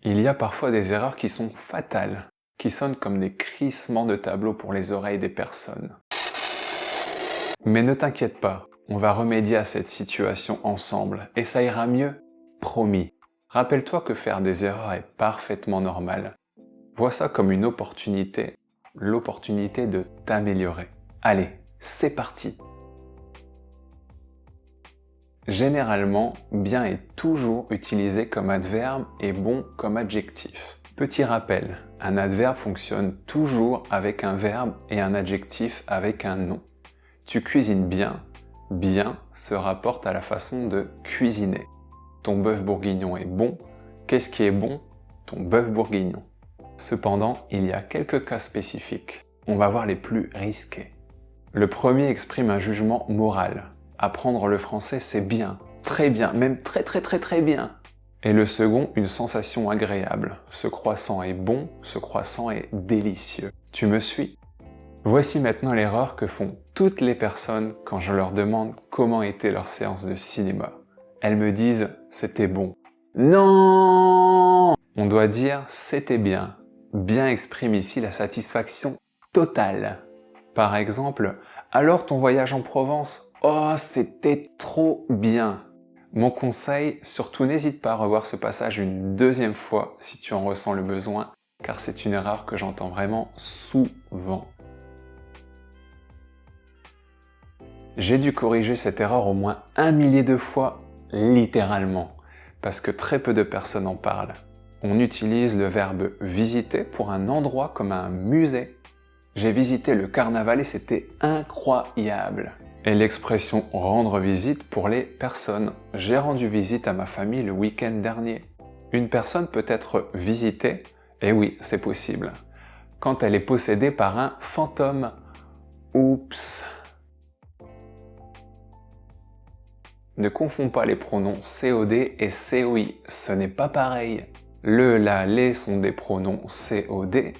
Il y a parfois des erreurs qui sont fatales, qui sonnent comme des crissements de tableau pour les oreilles des personnes. Mais ne t'inquiète pas, on va remédier à cette situation ensemble, et ça ira mieux, promis. Rappelle-toi que faire des erreurs est parfaitement normal. Vois ça comme une opportunité, l'opportunité de t'améliorer. Allez, c'est parti! Généralement, bien est toujours utilisé comme adverbe et bon comme adjectif. Petit rappel, un adverbe fonctionne toujours avec un verbe et un adjectif avec un nom. Tu cuisines bien, bien se rapporte à la façon de cuisiner. Ton bœuf bourguignon est bon, qu'est-ce qui est bon? Ton bœuf bourguignon. Cependant, il y a quelques cas spécifiques. On va voir les plus risqués. Le premier exprime un jugement moral. Apprendre le français, c'est bien, très bien, même très bien. Et le second, une sensation agréable. Ce croissant est bon, ce croissant est délicieux. Tu me suis? Voici maintenant l'erreur que font toutes les personnes quand je leur demande comment était leur séance de cinéma. Elles me disent « c'était bon ». Non! On doit dire « c'était bien ». Bien exprime ici la satisfaction totale. Par exemple, « alors ton voyage en Provence? Oh, c'était trop bien !» Mon conseil, surtout n'hésite pas à revoir ce passage une deuxième fois si tu en ressens le besoin, car c'est une erreur que j'entends vraiment souvent. J'ai dû corriger cette erreur au moins 1 millier de fois, littéralement, parce que très peu de personnes en parlent. On utilise le verbe « visiter » pour un endroit comme un musée. J'ai visité le carnaval et c'était incroyable. Et l'expression « rendre visite » pour les personnes. J'ai rendu visite à ma famille le week-end dernier. Une personne peut être visitée, et oui, c'est possible, quand elle est possédée par un fantôme. Oups! Ne confonds pas les pronoms COD et COI, ce n'est pas pareil. Le, la, les sont des pronoms COD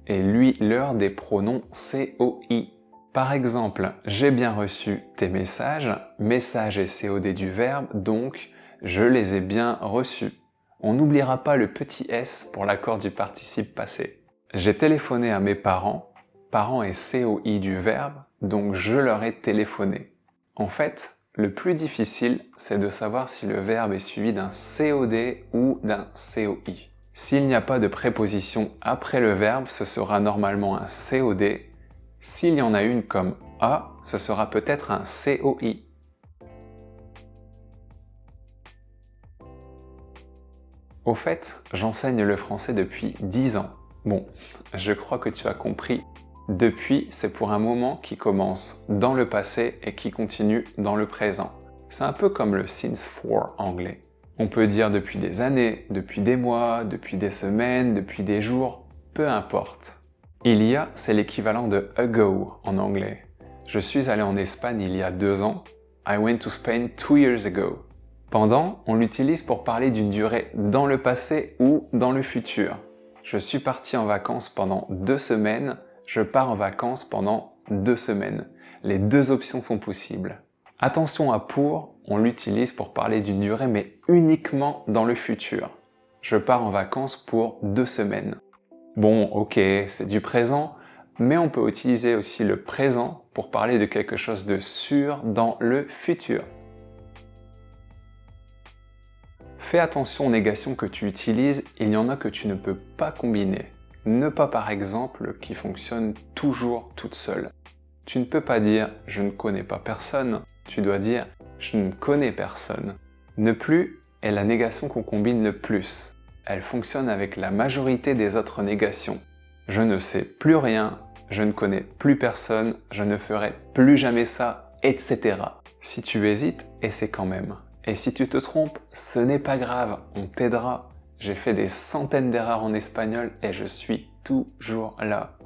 et lui, leur des pronoms COI. Par exemple, j'ai bien reçu tes messages, message est COD du verbe, donc je les ai bien reçus. On n'oubliera pas le petit S pour l'accord du participe passé. J'ai téléphoné à mes parents, parents est COI du verbe, donc je leur ai téléphoné. En fait, le plus difficile, c'est de savoir si le verbe est suivi d'un COD ou d'un COI. S'il n'y a pas de préposition après le verbe, ce sera normalement un COD. S'il y en a une comme « a », ce sera peut-être un COI. Au fait, j'enseigne le français depuis 10 ans. Bon, je crois que tu as compris. Depuis, c'est pour un moment qui commence dans le passé et qui continue dans le présent. C'est un peu comme le since for anglais. On peut dire depuis des années, depuis des mois, depuis des semaines, depuis des jours, peu importe. Il y a, c'est l'équivalent de ago en anglais. Je suis allé en Espagne il y a 2 ans. I went to Spain 2 years ago. Pendant, on l'utilise pour parler d'une durée dans le passé ou dans le futur. Je suis parti en vacances pendant 2 semaines. Je pars en vacances pendant 2 semaines. Les deux options sont possibles. Attention à pour, on l'utilise pour parler d'une durée mais uniquement dans le futur. Je pars en vacances pour 2 semaines. Bon, ok, c'est du présent, mais on peut utiliser aussi le présent pour parler de quelque chose de sûr dans le futur. Fais attention aux négations que tu utilises, il y en a que tu ne peux pas combiner. Ne pas par exemple qui fonctionne toujours toute seule. Tu ne peux pas dire « je ne connais pas personne », tu dois dire « je ne connais personne ». Ne plus est la négation qu'on combine le plus. Elle fonctionne avec la majorité des autres négations. Je ne sais plus rien, je ne connais plus personne, je ne ferai plus jamais ça, etc. Si tu hésites, essaie quand même. Et si tu te trompes, ce n'est pas grave, on t'aidera. J'ai fait des centaines d'erreurs en espagnol et je suis toujours là.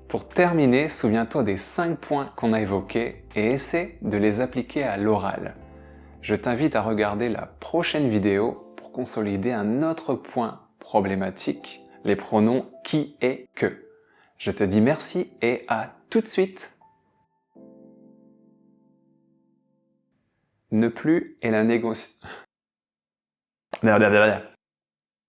Pour terminer, souviens-toi des 5 points qu'on a évoqués et essaie de les appliquer à l'oral. Je t'invite à regarder la prochaine vidéo pour consolider un autre point problématique, les pronoms qui et que. Je te dis merci et à tout de suite! Ne plus est la négociation.